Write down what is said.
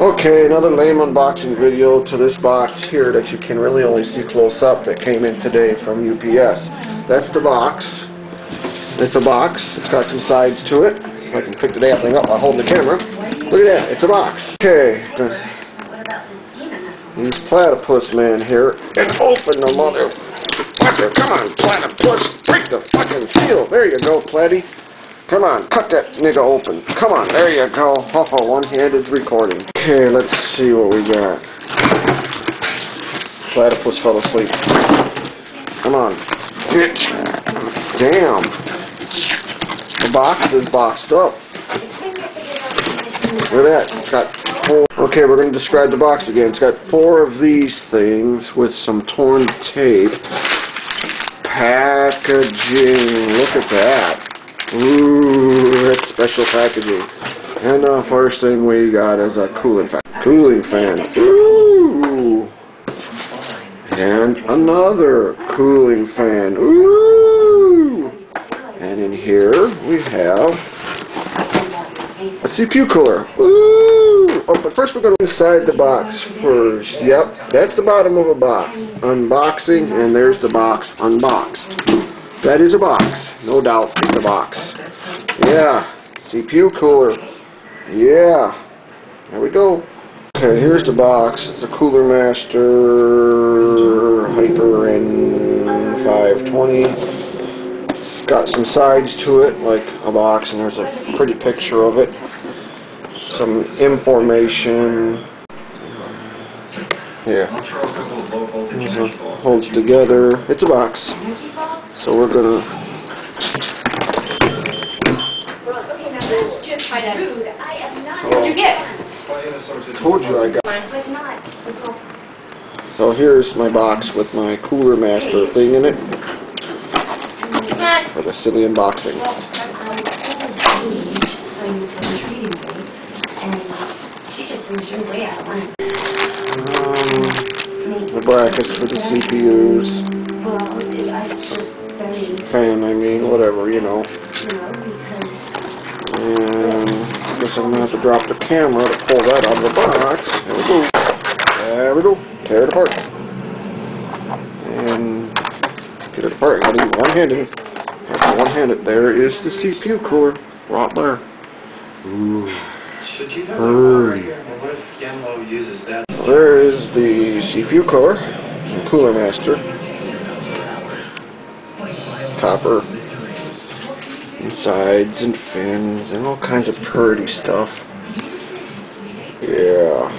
Okay, another lame unboxing video to this box here that you can really only see close up that came in today from UPS. That's the box. It's a box. It's got some sides to it. I can pick the damn thing up while holding the camera. Look at that. It's a box. Okay. Use platypus man here and open the motherfucker. Come on, platypus. Break the fucking seal. There you go, Platty. Come on, cut that nigga open. Come on, there you go. One-handed recording. Okay, let's see what we got. Platypus fell asleep. Come on. Bitch. Damn. The box is boxed up. Look at that. It's got 4. Okay, we're going to describe the box again. It's got 4 of these things with some torn tape. Packaging. Look at that. Ooh, that's special packaging. And the first thing we got is a cooling fan. Ooh. And another cooling fan. Ooh. And in here we have a CPU cooler. Ooh. Oh, but first we're going to inside the box first. Yep, that's the bottom of a box. Unboxing, and there's the box unboxed. That is a box, no doubt. It's a box. Yeah, CPU cooler. Yeah, there we go. Okay, here's the box. It's a Cooler Master Hyper n520. It's got some sides to it, like a box, and there's a pretty picture of it. Some information. Yeah. Holds together. It's a box. So we're gonna. Told you I got. So here's my box with my Cooler Master thing in it for the silly unboxing. The brackets for the CPUs. Fan, I mean, whatever, you know. And I guess I'm going to have to drop the camera to pull that out of the box. There we go. There we go. Tear it apart. And get it apart. Got to be one-handed. One-handed. There is the CPU cooler. Right there. Ooh. Hurry. There is the CPU cooler. Cooler Master. Copper and sides and fins and all kinds of pretty stuff. Yeah.